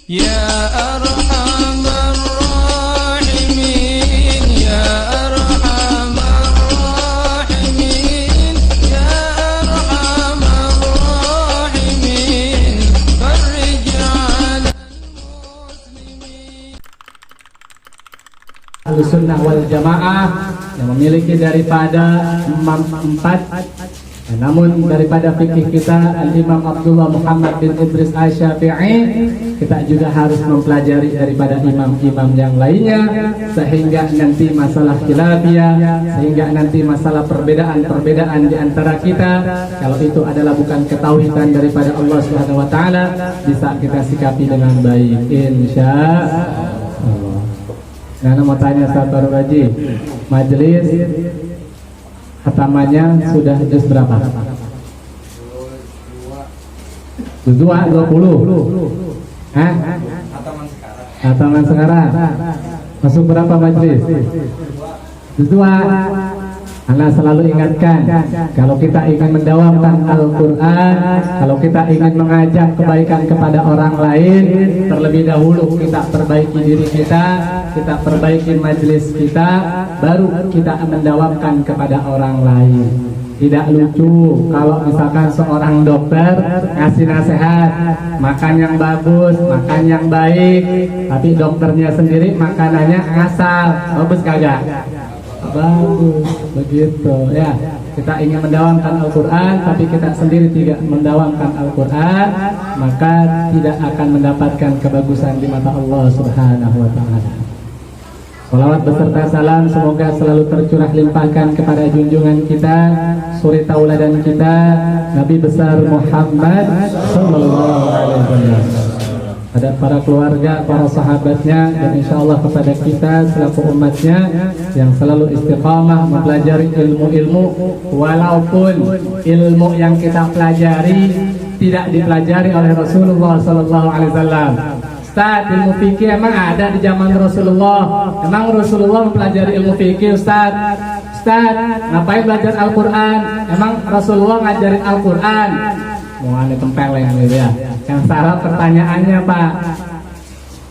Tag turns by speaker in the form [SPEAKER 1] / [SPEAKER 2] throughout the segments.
[SPEAKER 1] Ya Arhamar Rahimin, Ya Arhamar Rahimin, Ya Arhamar Rahimin, farij 'alal muslimin.
[SPEAKER 2] Ahlussunnah wal Jamaah yang memiliki daripada imam 4. Namun daripada fikih kita Al-Imam Abdullah Muhammad bin Idris Asy-Syafi'i, kita juga harus mempelajari daripada imam-imam yang lainnya, sehingga nanti masalah khilafiyah, sehingga nanti masalah perbedaan-perbedaan di antara kita, kalau itu adalah bukan ketauhidan daripada Allah Subhanahu wa taala, bisa kita sikapi dengan baik insyaallah. Nah, mau tanya Sabar Haji, majelis khatamannya sudah juz berapa? 20. Hah? Khataman sekarang. Masuk berapa majelis? 2. Anda selalu ingatkan, kalau kita ingin mendawamkan Al-Quran, kalau kita ingin mengajak kebaikan kepada orang lain, terlebih dahulu kita perbaiki diri kita perbaiki majelis kita, baru kita mendawamkan kepada orang lain. Tidak lucu kalau misalkan seorang dokter ngasih nasihat, makan yang bagus, makan yang baik, tapi dokternya sendiri makanannya ngasal. Bagus kagak? Bagus, begitu ya. Kita ingin mendawamkan Al-Quran, tapi kita sendiri tidak mendawamkan Al-Quran, maka tidak akan mendapatkan kebagusan di mata Allah Subhanahu wa ta'ala. Salawat beserta salam semoga selalu tercurah limpahkan kepada junjungan kita, suri tauladan kita, Nabi besar Muhammad sallallahu alaihi wasallam, pada para keluarga, para sahabatnya, dan insya Allah kepada kita selaku umatnya yang selalu istiqamah mempelajari ilmu-ilmu, walaupun ilmu yang kita pelajari tidak dipelajari oleh Rasulullah sallallahu alaihi wasallam. Ustaz, ilmu fikih emang ada di zaman Rasulullah? Emang Rasulullah mempelajari ilmu fikih, Ustaz? Ustaz, ngapain belajar Al-Quran? Emang Rasulullah ngajarin Al-Quran? Mau aneh tempeleng gitu ya. Yang salah pertanyaannya, Pak.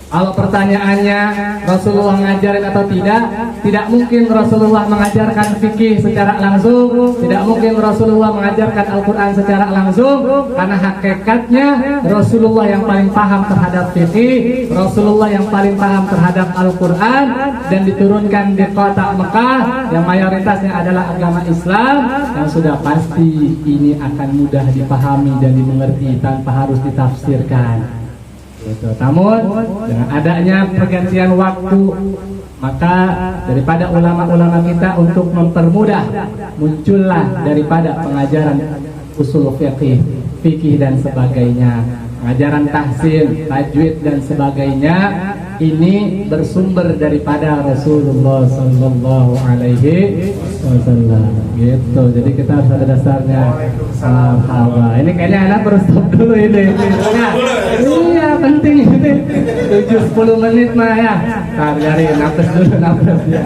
[SPEAKER 2] Kalau pertanyaannya Rasulullah ngajarin atau tidak mungkin Rasulullah mengajarkan fikih secara langsung, tidak mungkin Rasulullah mengajarkan Al-Quran secara langsung, karena hakikatnya Rasulullah yang paling paham terhadap fikih, Rasulullah yang paling paham terhadap Al-Quran, dan diturunkan di kota Mekah yang mayoritasnya adalah agama Islam, yang sudah pasti ini akan mudah dipahami dan dimengerti tanpa harus ditafsirkan. Namun dengan adanya pergantian waktu, maka daripada ulama-ulama kita untuk mempermudah, muncullah daripada pengajaran usul fikih dan sebagainya, pengajaran tahsin, tajwid dan sebagainya. Ini bersumber daripada Rasulullah sallallahu alaihi wasallam. Gitu. Jadi kita harus ada dasarnya. Ini kayaknya anak harus stop dulu ini. Nah, iya penting ini. 7-10 menit mah ya. Dari nafas dulu nafas ya.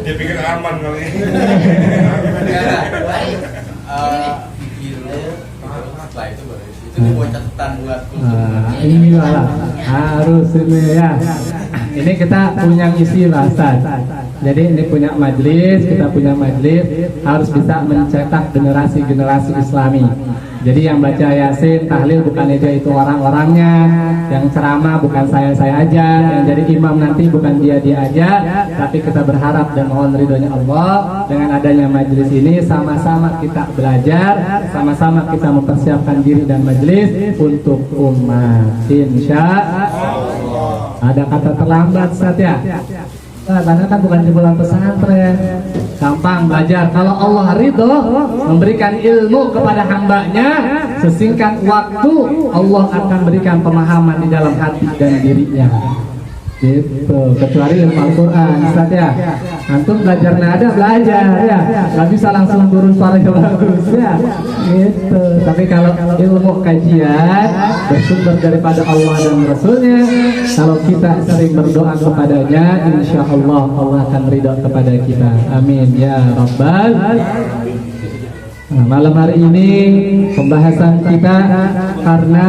[SPEAKER 3] Dia pikir aman kali ini. Setelah itu baru itu buat catatan buat
[SPEAKER 2] ini malah harus ini ya. Ini kita punya misi Ustaz. Jadi ini punya majelis, kita punya majelis harus bisa mencetak generasi-generasi Islami. Jadi yang baca Yasin, tahlil bukan aja itu orang-orangnya, yang ceramah bukan saya-saya aja, yang jadi imam nanti bukan dia aja, tapi kita berharap dan mohon ridhonya Allah dengan adanya majelis ini sama-sama kita belajar, sama-sama kita mempersiapkan diri dan majelis untuk umat. Insyaallah. Ada kata terlambat Ustaz ya? Karena kan bukan jebolan pesantren, gampang belajar. Kalau Allah ridho memberikan ilmu kepada hambanya, sesingkat waktu Allah akan berikan pemahaman di dalam hati dan dirinya. Gitu, kecuali ilmu Al-Quran, Ustaz ya. Antum belajar nada belajar ya, nggak bisa langsung turun suara yang bagus ya. Gitu. Tapi kalau ilmu kajian bersumber daripada Allah dan Rasulnya, kalau kita sering berdoa kepadanya, insya Allah Allah akan ridho kepada kita. Amin ya Rabbal. Nah, malam hari ini pembahasan kita karena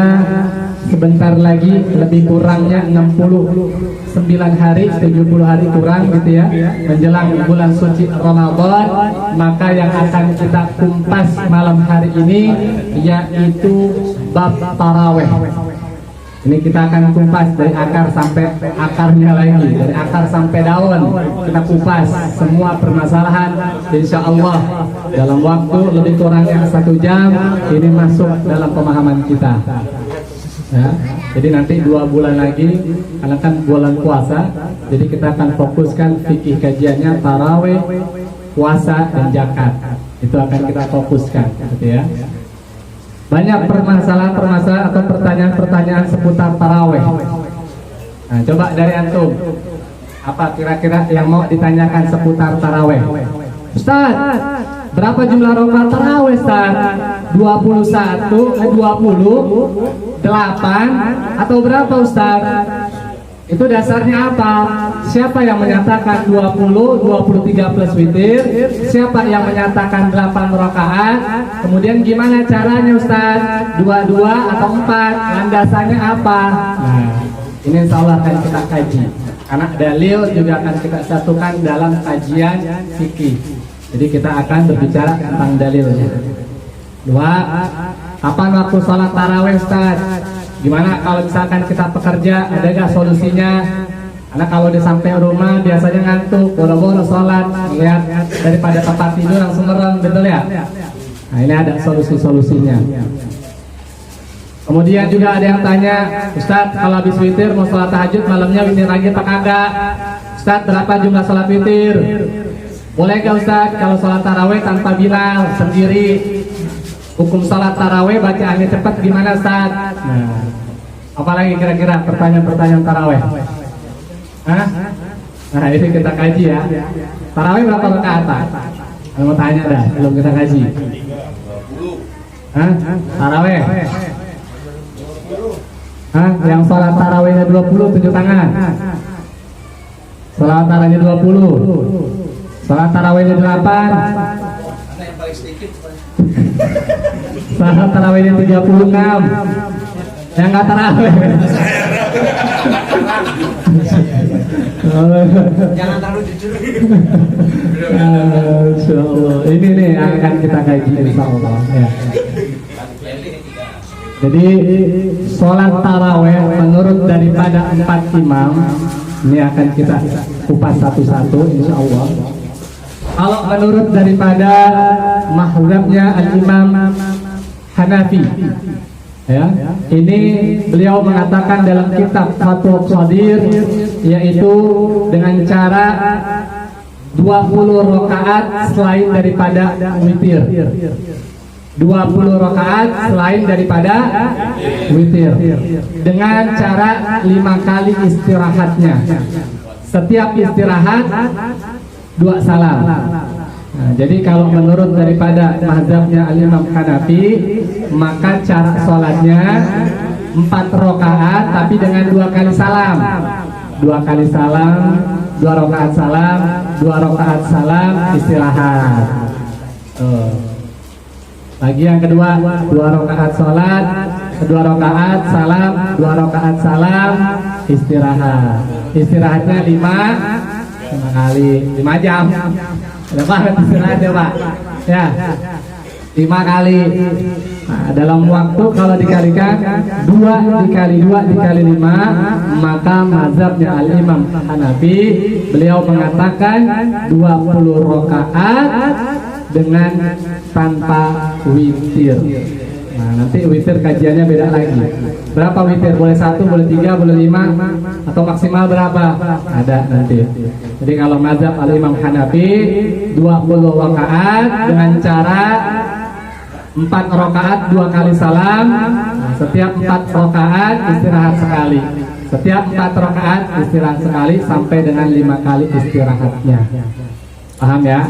[SPEAKER 2] sebentar lagi, lebih kurangnya 69 hari, 70 hari kurang gitu ya, menjelang bulan suci Ramadan. Maka yang akan kita kumpas malam hari ini yaitu bab taraweh. Ini kita akan kumpas dari akar sampai akarnya lagi, dari akar sampai daun. Kita kupas semua permasalahan. Insya Allah dalam waktu lebih kurangnya 1 jam ini masuk dalam pemahaman kita. Ya, jadi nanti 2 bulan lagi, karena kan bulan puasa, jadi kita akan fokuskan fikih kajiannya taraweh, puasa dan zakat. Itu akan kita fokuskan, gitu ya. Banyak permasalahan-permasalahan atau pertanyaan-pertanyaan seputar taraweh. Nah, coba dari antum, apa kira-kira yang mau ditanyakan seputar taraweh? Ustaz, berapa jumlah rakaat taraweh, Ustaz? 21, 20, 8 atau berapa, Ustaz? Itu dasarnya apa? Siapa yang menyatakan 20, 23 plus witir? Siapa yang menyatakan 8 rakaat? Kemudian gimana caranya, Ustaz? 22 atau 4? Landasannya apa? Nah, ini insya Allah akan kita kaji. Karena dalil juga akan kita satukan dalam kajian fikih. Jadi kita akan berbicara tentang dalilnya. 2. Kapan waktu sholat taraweh, Ustaz? Gimana kalau misalkan kita pekerja, ada gak solusinya? Karena kalau di sampai rumah biasanya ngantuk, boro-boro sholat, lihat daripada tempat tidur langsung merem, betul ya? Nah, ini ada solusi-solusinya. Kemudian juga ada yang tanya, Ustaz, kalau habis witir mau sholat tahajud malamnya witir lagi apa kagak? Ustaz, berapa jumlah sholat witir? Boleh gak, Ustaz, kalau sholat taraweh tanpa Bilal sendiri? Hukum salat taraweh bacaannya cepat gimana, Ustaz? Nah, apalagi kira-kira pertanyaan-pertanyaan taraweh? Hah? Nah, ini kita kaji ya. Taraweh berapa rakaat? Kalau mau tanya dah, belum kita kaji. Hah? Taraweh? Hah? Yang salat tarawehnya 20 tunjuk tangan. Salat tarawehnya 20. Salat tarawehnya 8. Salat tarawehnya 36. Yang nggak taraweh.
[SPEAKER 1] Jangan terlalu jujur.
[SPEAKER 2] Insya Allah. Ini nih yang akan kita kaji insya Allah. Ya. Jadi sholat taraweh menurut daripada 4 imam ini akan kita kupas satu-satu insya Allah. Kalau menurut daripada mazhabnya al-Imam Hanafi, ya, ini beliau mengatakan dalam kitab Fathul Qadir, yaitu dengan cara 20 rakaat selain daripada witir. 20 rakaat selain daripada witir, dengan cara 5 kali istirahatnya. Setiap istirahat 2 salam. Nah, jadi kalau menurut daripada mazhabnya al-Imam Hanafi, maka cara sholatnya 4 rakaat tapi dengan 2 kali salam. 2 kali salam, 2 rakaat salam, 2 rakaat salam, istirahat. Lagi yang kedua, 2 rakaat sholat, 2 rakaat salam, 2 rakaat salam, istirahat. Istirahatnya 5 kali, 5 jam. Ada banget istirahatnya, Pak. Ya, 5 kali. Nah, dalam waktu kalau dikalikan 2 dikali 2 dikali 5, maka mazhabnya al-Imam Hanafi, beliau mengatakan 20 rakaat dengan tanpa witir. Nah, nanti witir kajiannya beda lagi. Berapa witir? Boleh 1, boleh 3, boleh 5, atau maksimal berapa? Ada nanti. Jadi kalau mazhab al-Imam Hanafi 20 rakaat dengan cara 4 rakaat 2 kali salam. Nah, setiap 4 rakaat istirahat sekali. Setiap 4 rakaat istirahat sekali sampai dengan 5 kali istirahatnya. Paham ya?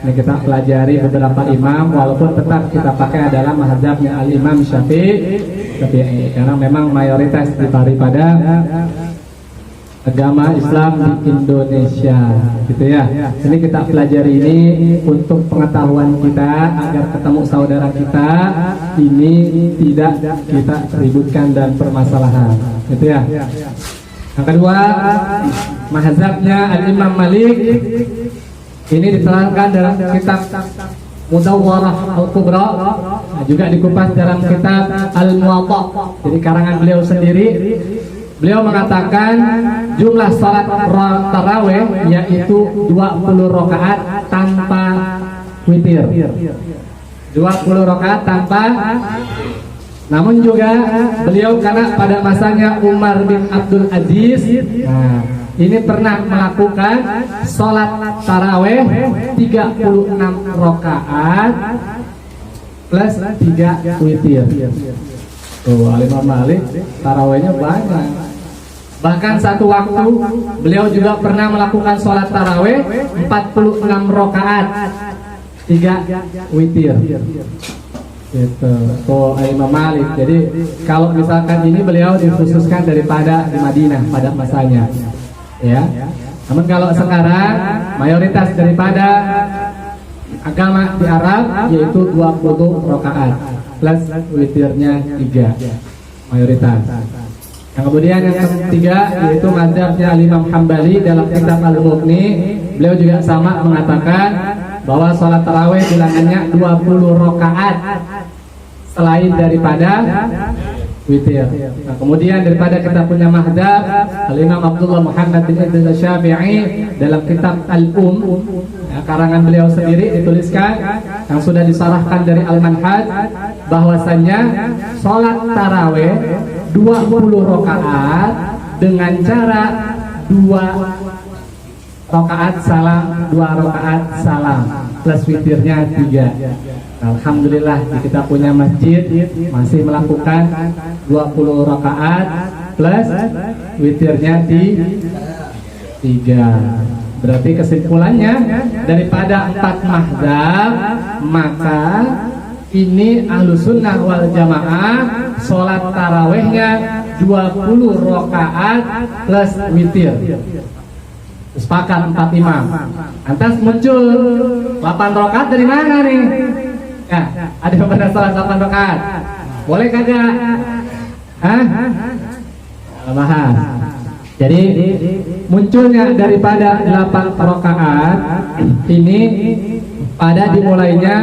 [SPEAKER 2] Ini kita pelajari beberapa imam, walaupun tetap kita pakai adalah mazhabnya al-Imam Syafi'i, karena memang mayoritas daripada agama Islam di Indonesia, gitu ya. Ini kita pelajari ini untuk pengetahuan kita agar ketemu saudara kita ini tidak kita ributkan dan permasalahan, gitu ya. Yang kedua, mazhabnya Al-Imam Malik ini diterangkan dalam kitab Mudawwarah Al-Kubra, juga dikupas dalam kitab Al-Muwatta. Jadi karangan beliau sendiri. Beliau mengatakan jumlah salat tarawih yaitu 20 rakaat tanpa witir. 20 rakaat tanpa. Namun juga beliau karena pada masanya Umar bin Abdul Aziz, nah, ini pernah melakukan sholat taraweh 36 rakaat plus 3 witir. Tuh, Imam Malik tarawehnya banyak. Bahkan satu waktu beliau juga pernah melakukan sholat taraweh 46 rakaat 3 witir. Gitu. Tuh, Imam Malik. Jadi kalau misalkan ini beliau dikhususkan daripada di Madinah pada masanya. Ya. Namun kalau sekarang mayoritas daripada agama di Arab yaitu 20 rakaat plus witirnya 3 mayoritas. Yang kemudian yang ketiga yaitu mazhabnya Imam Hambali dalam kitab Al-Mughni, beliau juga sama mengatakan bahwa sholat tarawih bilangannya 20 rakaat selain daripada witir. Nah, kemudian daripada kita punya mazhab Al-Imam Abdullah Muhammad bin Idris Syafi'i dalam kitab Al-Um, ya, karangan beliau sendiri dituliskan yang sudah disarahkan dari Al-Manhaj bahwasannya sholat tarawih 20 rakaat dengan cara 2 rakaat salam, 2 rakaat salam plus witirnya 3. Alhamdulillah kita punya masjid masih melakukan 20 rakaat plus witirnya 3. Berarti kesimpulannya daripada 4 mazhab maka ini Ahlus Sunnah wal Jamaah sholat tarawihnya 20 rakaat plus witir. Sepakat 4 imam. Lantas muncul 8 rakaat dari mana nih? Ya, ada yang pada sholat 8 rakaat. Boleh kagak? Hah? Bahas. Jadi munculnya daripada 8 rakaat ini pada dimulainya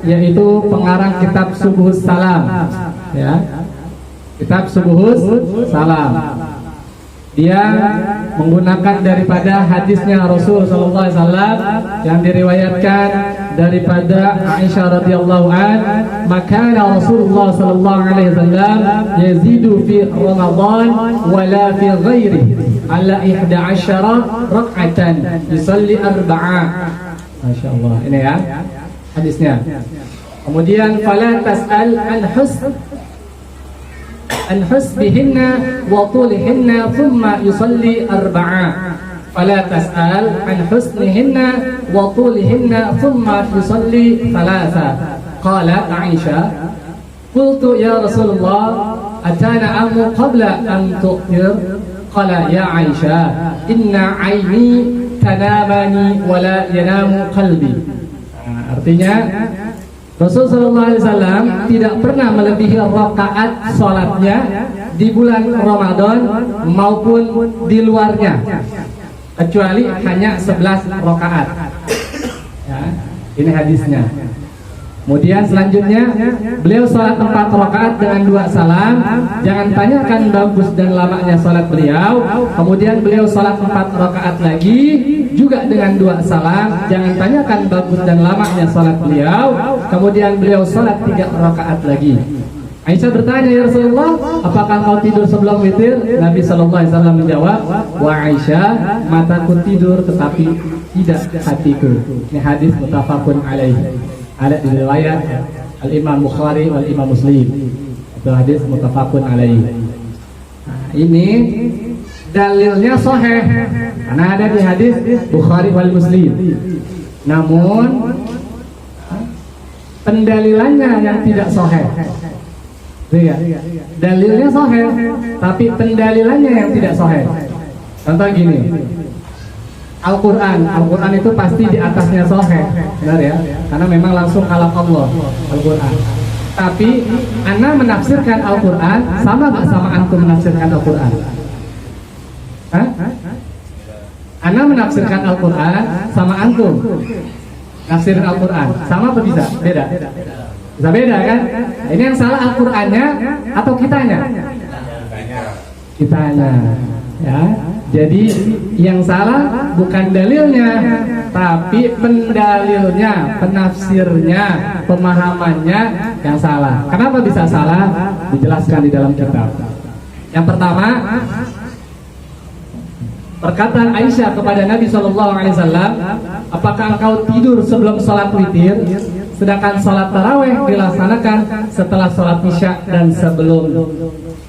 [SPEAKER 2] yaitu pengarang kitab Subuhus Salam, ya. Kitab Subuhus Salam. Dia menggunakan daripada hadisnya Rasul sallallahu alaihi wasallam yang diriwayatkan daripada Aisyah radhiyallahu an, maka Rasulullah sallallahu alaihi wasallam yazidu fi Ramadan wala fi ghairi ala 11 rak'atan yusalli 4. Masyaallah. Ini ya hadisnya. Kemudian fala tas'al an husbihinna wa tulihinna thumma yusalli 4. Fala tas'al an husnihinna wa tulihinna thumma yusalli 3. Qalat Aisyah, qultu ya Rasulullah atana amu qabla an tu'tir. Qala ya Aisyah inna aini tanamani wa la yanamu qalbi. Artinya Rasul sallallahu alaihi wasallam tidak pernah melebihi rakaat salatnya di bulan Ramadan maupun di luarnya kecuali hanya 11 rakaat. Ya, ini hadisnya. Kemudian selanjutnya beliau sholat 4 rakaat dengan 2 salam. Jangan tanyakan bagus dan lamanya sholat beliau. Kemudian beliau sholat 4 rakaat lagi juga dengan 2 salam. Jangan tanyakan bagus dan lamanya sholat beliau. Kemudian beliau sholat 3 rakaat lagi. Aisyah bertanya, ya Rasulullah, apakah kau tidur sebelum witir? Nabi sallallahu alaihi wasallam menjawab, wa Aisyah, mataku tidur tetapi tidak hatiku. Ini hadis muttafaqun alaihi. Ada di riwayat Al-Imam Bukhari wal Imam Muslim. Itu hadis muttafaqun alaihi. Nah, ini dalilnya sahih karena ada di hadis Bukhari wal Muslim. Namun pendalilannya yang tidak sahih. Dalilnya sahih tapi pendalilannya yang tidak sahih. Contoh gini, Al-Quran itu pasti di atasnya sahih, benar ya? Karena memang langsung kalam Allah Al-Quran. Tapi ana menafsirkan Al-Quran sama nggak sama antum menafsirkan Al-Quran? Hah? Ana menafsirkan Al-Quran sama antum nafsirin Al-Quran sama apa bisa? Beda? Bisa beda kan? Ini yang salah Al-Qurannya atau kitanya? Kitanya, ya. Jadi yang salah bukan dalilnya, tapi pendalilnya, penafsirnya, pemahamannya yang salah. Kenapa bisa salah? Dijelaskan di dalam kitab. Yang pertama, perkataan Aisyah kepada Nabi SAW, apakah engkau tidur sebelum sholat witir, sedangkan sholat taraweh dilaksanakan setelah sholat isya dan sebelum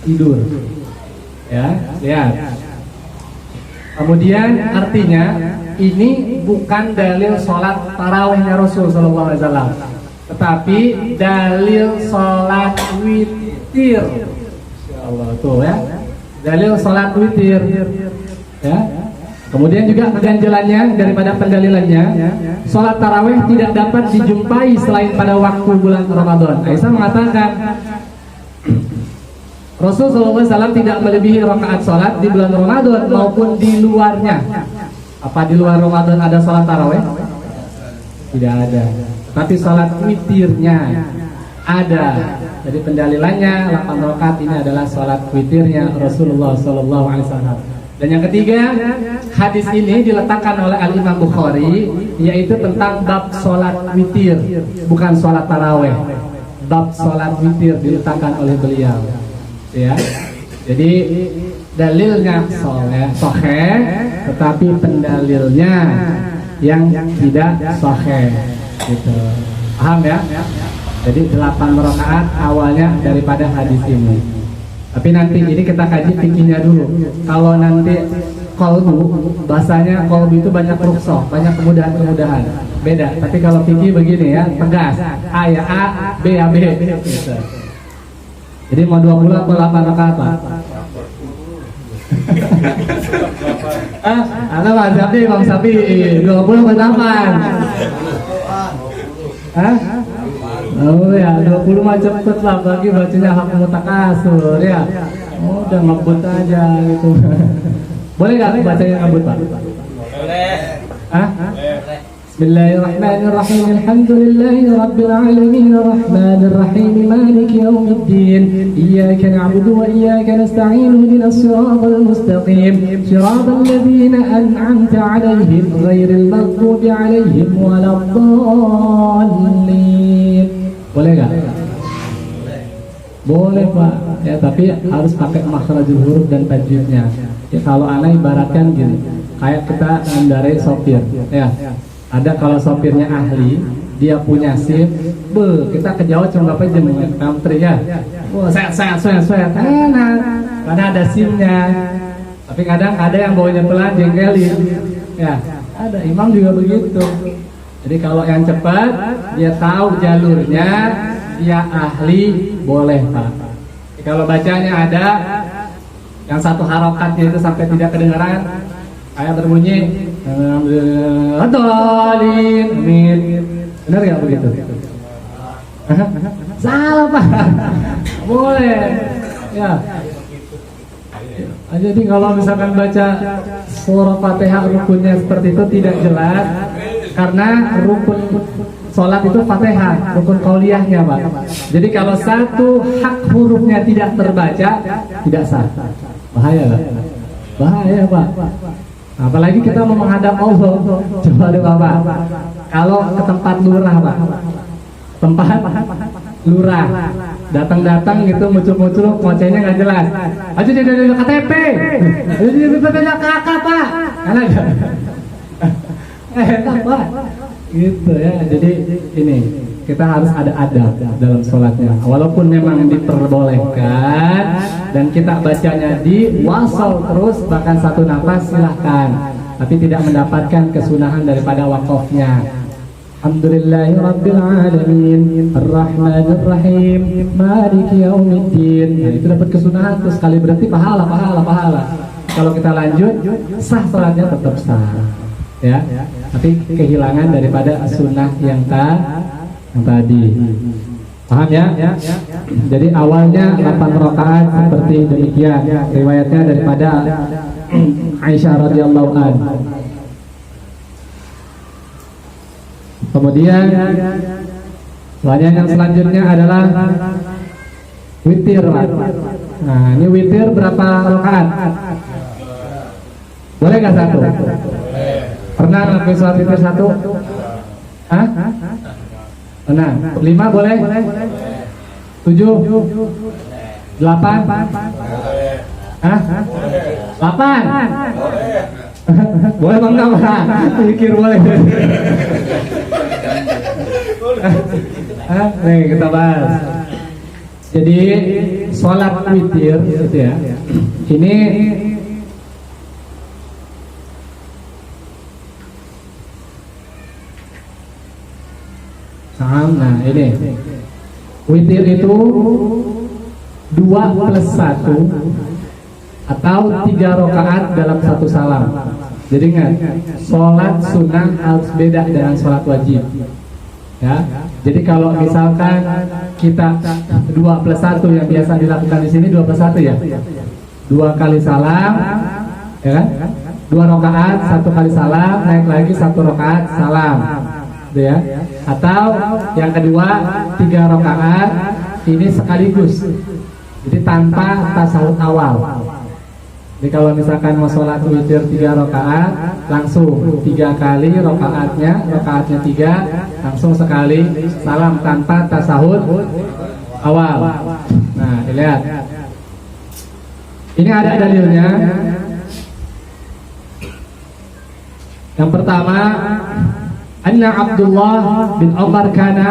[SPEAKER 2] tidur. Ya, lihat. Kemudian artinya ini bukan dalil sholat tarawihnya Rasul SAW, tetapi dalil sholat witir. Ya Allah, tuh ya, dalil sholat witir. Ya. Kemudian juga keganjalannya daripada pendalilannya, sholat tarawih tidak dapat dijumpai selain pada waktu bulan Ramadan. Aisyah mengatakan Rasulullah SAW tidak melebihi rakaat sholat di bulan Ramadan maupun di luarnya. Apa di luar Ramadan ada sholat tarawih? Tidak ada. Tapi sholat witirnya ada. Jadi pendalilannya 8 rakaat ini adalah sholat witirnya Rasulullah SAW. Dan yang ketiga, hadis ini diletakkan oleh Al-Imam Bukhari, yaitu tentang bab sholat witir, bukan sholat tarawih. Bab sholat witir diletakkan oleh beliau. Ya, jadi dalilnya sahih, tetapi pendalilnya yang tidak sahih, gitu. Paham ya? Jadi 8 rakaat awalnya daripada hadis ini. Tapi nanti ini kita kaji fikihnya dulu. Kalau nanti qalbu, bahasanya qalbu itu banyak rukhsah, banyak kemudahan-kemudahan. Beda. Tapi kalau fikih begini ya, tegas. A ya A, B ya B. Gitu. Jadi mau 20 atau 8 rakaat Pak? Ada Pak Sapi, Bang Sapi 20 atau 8? Hah? Oh ya, 20 mah cepet lah, bagi bacanya hak mutakasur ya. Oh, udah ngebut aja gitu. Boleh gak aku bacanya ngebut Pak?
[SPEAKER 3] Boleh.
[SPEAKER 2] Hah? Bismillahirrahmanirrahim. Alhamdulillahi rabbil alamin arrahmanir rahim maliki yaumiddin iyyaka na'budu wa iyyaka nasta'in ihdinas siratal mustaqim siratal ladzina an'amta 'alaihim ghairil maghdubi 'alaihim waladdallin. Boleh enggak? Boleh Pak. Ya, tapi harus pakai makhrajul huruf dan tajwidnya. Ya, kalau ana ibaratkan gini, kayak kita mengendarai sopir, ya. Ada kalau sopirnya ahli, dia punya SIM, kita ke Jawa cuma berapa jam country ya. Wah, enak. Karena ada SIM-nya. Tapi kadang ada yang bawanya pelan jengkelin. Ya, ada imam juga begitu. Jadi kalau yang cepat, dia tahu jalurnya, dia ahli, boleh Pak. Kalau bacanya ada yang satu harokatnya itu sampai tidak kedengaran, kayak berbunyi Adolin, amin. Benar nggak begitu? Salah Pak. Boleh. Ya. Jadi kalau misalkan baca surah Fatihah rukunnya seperti itu tidak jelas, karena rukun sholat itu Fatihah, rukun qauliyahnya Pak. Jadi kalau satu hak hurufnya tidak terbaca, tidak sah. Bahaya Pak. Bahaya Pak. Apalagi kita mau menghadap Allah. Coba deh Bapak, kalau ke tempat lurah Pak, tempat lurah, datang gitu muncul ngocehnya nggak jelas. Aja jadi KTP, jadi BPJS kakak Pak, enak Pak, gitu ya. Jadi ini kita harus ada adab dalam sholatnya. Walaupun memang diperbolehkan dan kita bacanya di wasal terus bahkan satu nafas silahkan, tapi tidak mendapatkan kesunahan daripada wakofnya. Alhamdulillahi Rabbil Alamin Ar-Rahmanir Rahim Maliki Yaumiddin. Nah, itu dapat kesunahan tuh sekali, berarti pahala. Kalau kita lanjut, sah salatnya tetap sah. Ya, tapi kehilangan daripada sunnah yang tadi. Paham ya? Jadi awalnya 8 rakaat seperti demikian. Riwayatnya daripada Aisyah radhiyallahu anha. Kemudian bagian yang selanjutnya adalah witir. Nah, ini witir berapa rakaat? Boleh nggak satu? Pernah ngelakuin sholat witir satu? Hah? Pernah? 5 boleh? 7? 8? Hah? 8? Boleh bang enggak Pak? Pikir boleh. Nih kita bahas. Jadi sholat witir gitu ya. Ini nah ini witir itu 2+1 atau 3 rakaat dalam satu salam. Jadi ingat, sholat sunnah harus beda dengan sholat wajib. Ya, jadi kalau misalkan kita 2+1 yang biasa dilakukan di sini 2+1 ya, 2 kali salam, ya kan? 2 rakaat, 1 kali salam, naik lagi 1 rakaat salam, gitu ya. Atau yang kedua 3 rakaat ini sekaligus, jadi tanpa tasawuf awal. Jadi kalau misalkan mau sholat witir 3 rakaat, langsung 3 kali rakaatnya 3, langsung sekali salam tanpa tasahud awal. Nah, dilihat. Ini ada dalilnya. Yang pertama, anna Abdullah bin Umar kana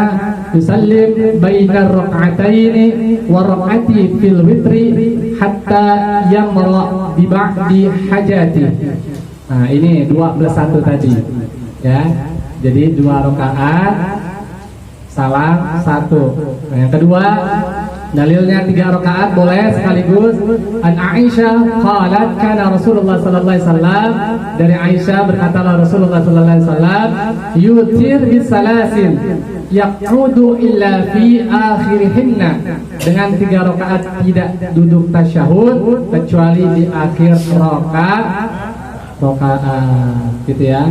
[SPEAKER 2] yusallim bainar rak'ataini wa rak'ati fil witri hatta yamra bi ba'di hajati. Nah, ini 2+1 tadi. Ya. Jadi 2 rakaat salam 1. Nah, yang kedua, dalilnya 3 rakaat boleh sekaligus. An Aisyah qalat kana Rasulullah sallallahu alaihi wasallam, dari Aisyah berkatalah Rasulullah sallallahu alaihi wasallam yutir bisalasin yaqudu illa fi akhirihinna, dengan 3 rakaat tidak duduk tasyahud kecuali di akhir rakaat gitu ya.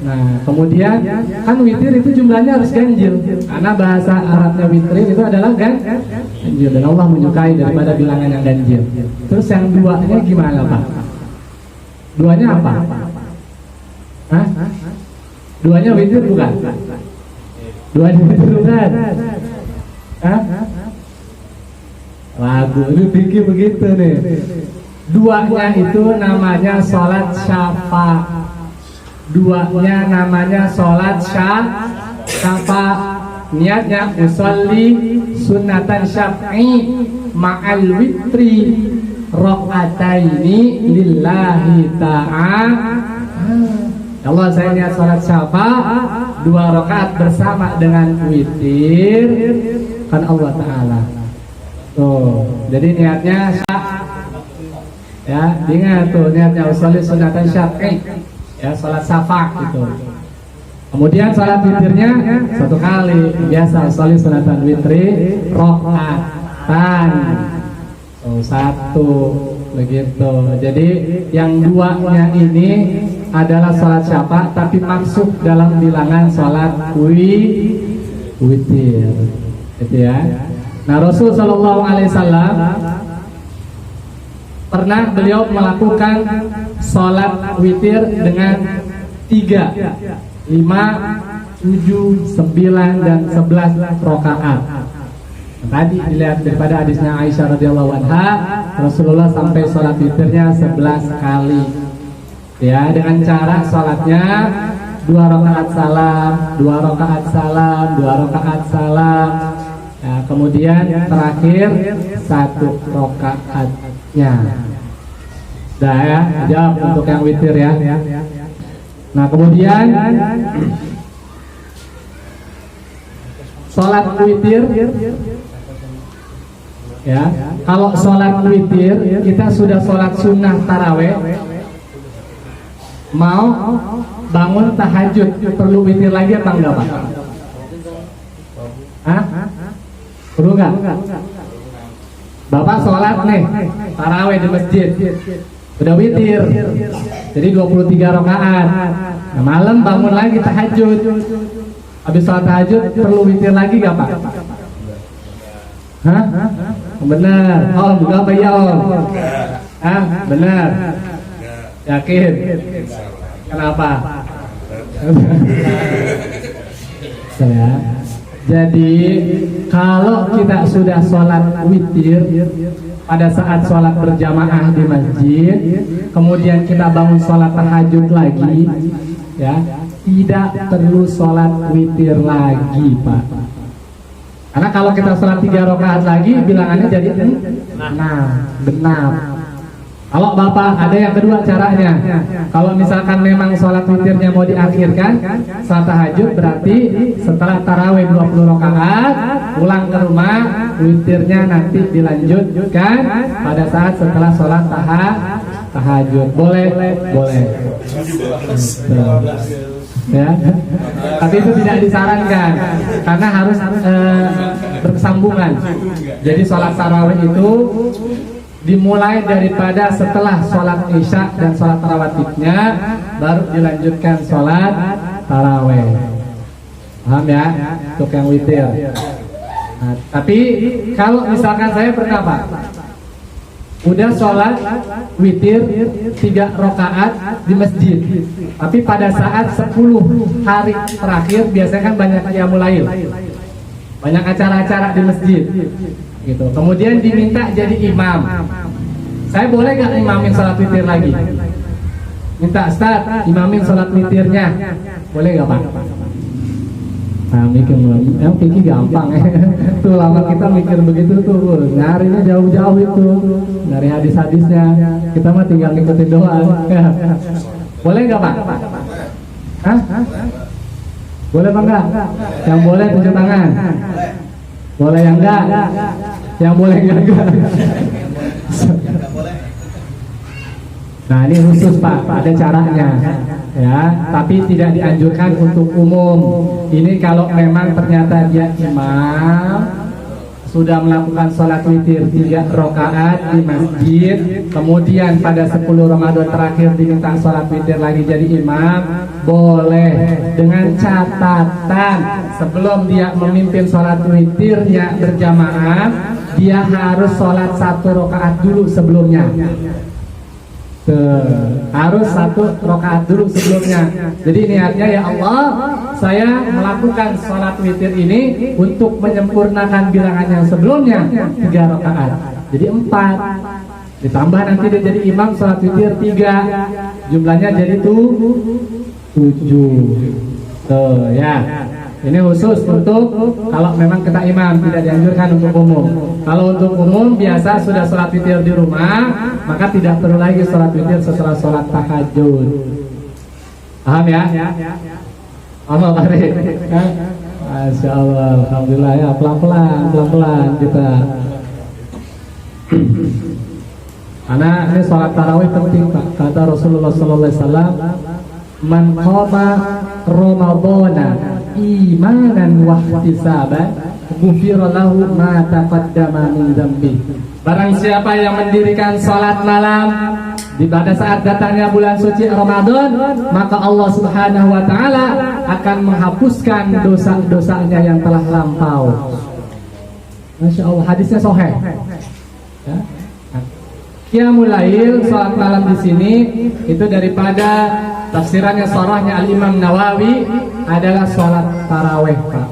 [SPEAKER 2] Nah, kemudian kan witir itu jumlahnya harus ganjil, karena bahasa Arabnya witir itu adalah ganjil, dan Allah menyukai daripada bilangan yang ganjil. Terus yang duanya gimana Pak? Duanya apa? Hah? Duanya witir bukan? Duanya witir bukan? Hah? Lagu ini pikir begitu nih. Duanya itu namanya sholat syafa. Duanya namanya sholat syafa. Niatnya usolli sunatan syaf'i ma'al witri rok'ataini lillahi ta'ala. Allah, saya niat sholat syafa 2 rakaat bersama dengan witir kan Allah Ta'ala. Tuh, jadi niatnya ya, ingat tuh niatnya usolli sunatan syaf'i, ya, sholat syafa gitu. Kemudian sholat witirnya 1 kali, biasa usolli sunatan witri rakaatan. 1 begitu. Jadi yang 2-nya ini adalah sholat syafa, tapi masuk dalam bilangan sholat witir, gitu ya. Nah, Rasul Shallallahu Alaihi Wasallam pernah beliau melakukan sholat witir dengan 3, 5, 7, 9, dan 11 rakaat. Tadi dilihat daripada hadisnya Aisyah radhiyallahu anha, Rasulullah sampai sholat witirnya 11 kali. Ya, dengan cara sholatnya 2 rakaat salam, 2 rakaat salam, 2 rakaat salam. Ya, kemudian terakhir 1 rakaatnya. Dah ya, jawab untuk yang witir ya. Nah, kemudian sholat witir, ya. Kalau sholat witir kita sudah sholat sunnah taraweh, mau bangun tahajud perlu witir lagi apa enggak Pak? Hah? Perlu nggak? Bapak sholat nih taraweh di masjid, udah witir, jadi 23 rakaat. Nah, malam bangun lagi tahajud. Habis sholat tahajud perlu witir lagi gak Pak? Hah? Benar. Om, juga apa ya Om? Hah? Benar. Yakin? Kenapa? Ya. Jadi kalau kita sudah sholat witir pada saat sholat berjamaah di masjid, kemudian kita bangun sholat tahajud lagi, ya, tidak perlu sholat witir lagi Pak. Karena kalau kita sholat 3 rakaat lagi bilangannya jadi 6. Benar. Kalau Bapak ada yang kedua caranya, kalau misalkan memang sholat witirnya mau diakhirkan sholat tahajud, berarti setelah tarawih 20 rakaat pulang ke rumah, witirnya nanti dilanjutkan pada saat setelah sholat tahajud. Boleh? Boleh. Ya. Tapi itu tidak disarankan karena harus bersambungan. Jadi sholat tarawih itu dimulai daripada setelah sholat isya dan sholat tarawihnya, baru dilanjutkan sholat tarawih. Paham ya? Untuk yang witir. Nah, tapi kalau misalkan saya pernah Pak, udah sholat witir 3 rakaat di masjid, tapi pada saat 10 hari terakhir biasanya kan banyak qiyamul lail, banyak acara-acara di masjid gitu. Kemudian diminta jadi imam. Saya boleh gak imamin sholat witir lagi? Minta Ustaz, imamin sholat witirnya. Boleh gak Pak? Nah, mikir gampang tuh lama kita mikir begitu tuh, nyarinya jauh-jauh itu, nyari hadis-hadisnya. Kita mah tinggal ngikutin doang. Boleh gak Pak? Hah? Boleh Pak enggak? Yang boleh tunjuk tangan. Boleh yang enggak? Yang boleh enggak? Nah ini khusus Pak, ada caranya ya, tapi tidak dianjurkan untuk umum. Ini kalau memang ternyata dia imam sudah melakukan sholat witir 3 rakaat di masjid, kemudian pada 10 Ramadan terakhir diminta sholat witir lagi jadi imam, boleh, dengan catatan sebelum dia memimpin sholat witirnya berjamaah, dia harus sholat 1 rakaat dulu sebelumnya. Harus 1 rakaat dulu sebelumnya. Jadi niatnya, ya Allah, saya melakukan sholat witir ini untuk menyempurnakan bilangan yang sebelumnya 3 rakaat. Jadi 4. Ditambah nanti dia jadi imam sholat witir 3. Jumlahnya jadi 7. Ya. Ini khusus untuk kalau memang kita imam, tidak dianjurkan untuk umum. Kalau untuk umum biasa sudah sholat witir di rumah, maka tidak perlu lagi sholat witir setelah sholat tahajud. Paham ya? Allah barik. Masya Allah, alhamdulillah ya, pelan-pelan kita. Karena ini sholat tarawih penting Pak. Kata Rasulullah SAW, man qama Ramadana imanan wa ihtisaban ghufira lahu ma taqaddama min dzambi. Barang siapa yang mendirikan salat malam pada saat datangnya bulan suci Ramadan, maka Allah Subhanahu wa taala akan menghapuskan dosa-dosanya yang telah lampau. Masya Allah, hadisnya sahih. Ya. Qiyamul lail, salat malam di sini itu daripada tafsirannya sarahnya Al-Imam Nawawi adalah salat tarawih Pak.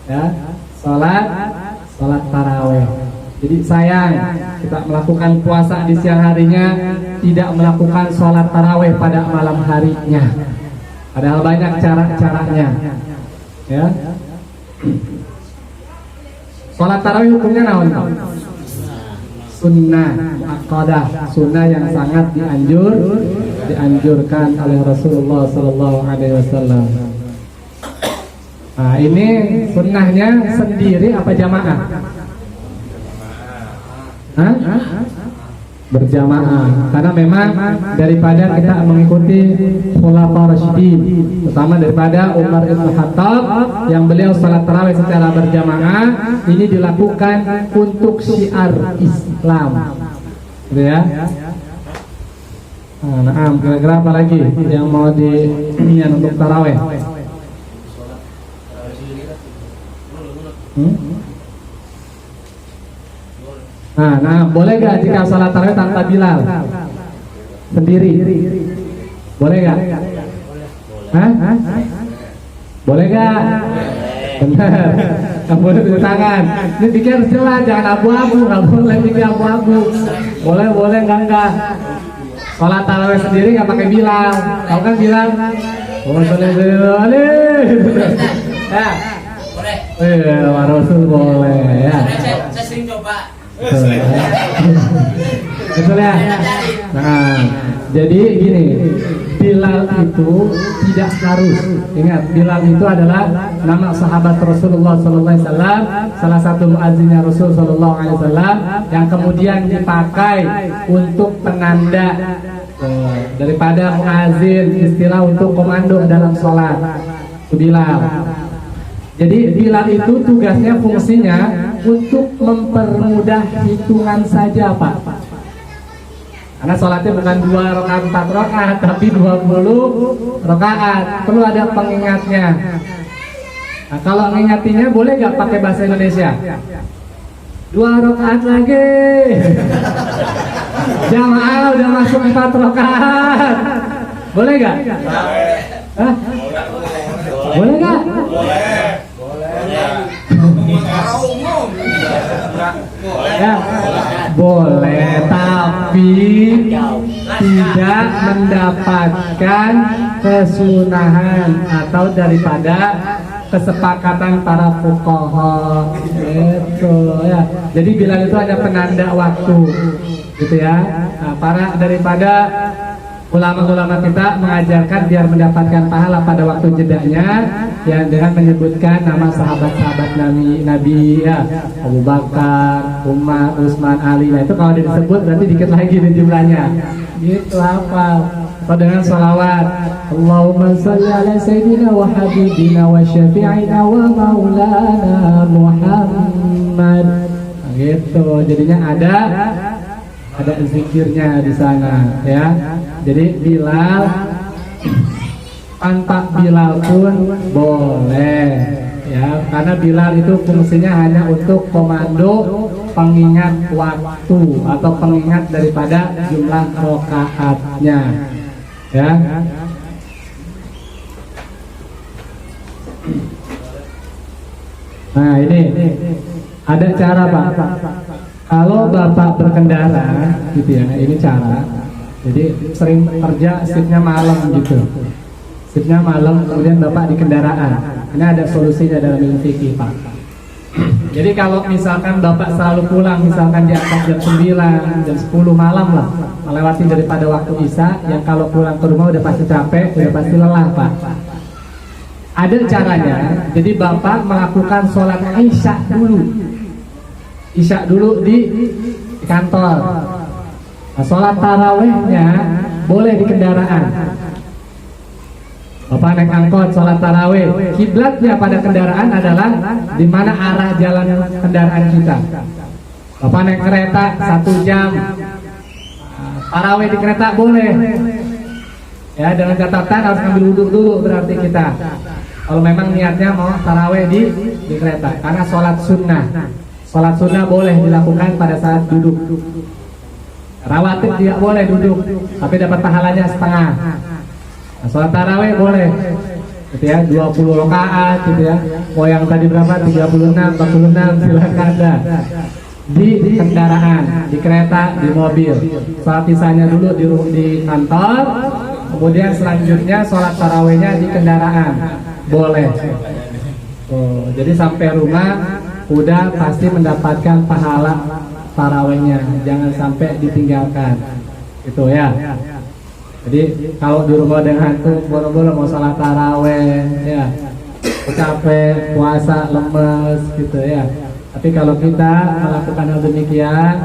[SPEAKER 2] Ya, salat tarawih. Jadi sayang kita melakukan puasa di siang harinya, tidak melakukan salat tarawih pada malam harinya. Padahal banyak cara-caranya. Ya. Salat tarawih hukumnya naon? Sunnah muakkadah, sunnah yang sangat dianjurkan oleh Rasulullah Sallallahu Alaihi Wasallam. Nah, ini sunnahnya sendiri apa jamaah? Hah? Berjamaah. Karena memang daripada kita mengikuti khulafaur rasyidin, terutama daripada Umar bin Khattab yang beliau salat tarawih secara berjamaah, ini dilakukan untuk syiar Islam. Gitu ya. Nah, kira-kira apa lagi yang mau diinian untuk tarawih? Nah, boleh gak jika sholat tarawih tanpa Bilal? Sendiri? Boleh gak? Hah? Boleh gak? Benar. Gak boleh tunjuk tangan. Ini pikir jelas, jangan abu-abu. Gak boleh pikir abu-abu. Boleh enggak. Sholat tarawih sendiri gak pakai Bilal. Tahu kan Bilal? Boleh. Ya. Boleh. Rasul boleh ya.
[SPEAKER 4] Saya sering coba.
[SPEAKER 2] Betul ya. Nah, jadi gini, Bilal itu tidak harus. Ingat, Bilal itu adalah nama sahabat Rasulullah SAW, salah satu muazzinnya Rasul SAW yang kemudian dipakai untuk penanda daripada muazzin, istilah untuk komando dalam sholat. Bilal. Jadi Bilal itu tugasnya, fungsinya untuk mempermudah hitungan saja, Pak. Karena sholatnya bukan 2 rakaat 4 rakaat, tapi 20 rakaat. Perlu ada pengingatnya. Nah, kalau ngingatinya boleh gak pakai bahasa Indonesia? 2 rakaat lagi. Jamaah udah masuk 4 rakaat. Boleh gak? Hah? Boleh gak? Ya, boleh, tapi tidak mendapatkan kesunahan atau daripada kesepakatan para fuqaha. Gitu ya. Jadi Bilal itu hanya penanda waktu, gitu ya. Nah, para daripada ulama-ulama kita mengajarkan biar mendapatkan pahala pada waktu jedanya, yang dengan menyebutkan nama sahabat-sahabat Nabi ya, Abu Bakar, Umar, Utsman, Ali. Nah, itu kalau disebut berarti dikit lagi di jumlahnya. Gitu apa? Atau dengan salawat, Allahumma shalli ala sayyidina wa habibina wa syafi'ina wa maulana Muhammad. Nah, gitu. Jadinya ada zikirnya di sana ya. Jadi Bilal, tanpa Bilal pun boleh ya, karena Bilal itu fungsinya hanya untuk komando pengingat waktu atau pengingat daripada jumlah rakaatnya ya. Nah, ini ada cara, Pak. Kalau Bapak berkendara gitu ya, ini cara. Jadi sering kerja shiftnya malam gitu. Shiftnya malam, kemudian Bapak di kendaraan. Ini ada solusinya dalam ilmu fikih, Pak. Jadi kalau misalkan Bapak selalu pulang, misalkan di atas jam 9, jam 10 malam lah, melewati daripada waktu Isya, yang kalau pulang ke rumah udah pasti capek, udah pasti lelah, Pak. Ada caranya. Jadi Bapak melakukan sholat Isya dulu. Isya dulu di kantor. Nah, sholat tarawihnya boleh di kendaraan. Bapak naik angkot, sholat tarawih, kiblatnya pada kendaraan adalah di mana arah jalan kendaraan kita. Bapak naik kereta 1 jam, tarawih di kereta boleh. Ya, dengan catatan harus ngambil wudhu dulu berarti kita. Kalau memang niatnya mau tarawih di kereta, karena sholat sunnah. Sholat sunnah boleh dilakukan pada saat duduk. Rawatib tidak boleh duduk, tapi dapat pahalanya setengah. Nah, sholat tarawih boleh, gitu ya, 20 rakaat, gitu ya. Oh, yang tadi berapa? 36, 46, silakan dah. Di kendaraan, di kereta, di mobil. Sholat isanya dulu di kantor, kemudian selanjutnya sholat tarawihnya di kendaraan, boleh. Oh, jadi sampai rumah udah pasti mendapatkan pahala tarawihnya, jangan sampai ditinggalkan, gitu ya. Jadi kalau di rumah dengan ngantuk, boro-boro mau sholat tarawih, ya capek, puasa, lemes gitu ya. Tapi kalau kita melakukan hal demikian,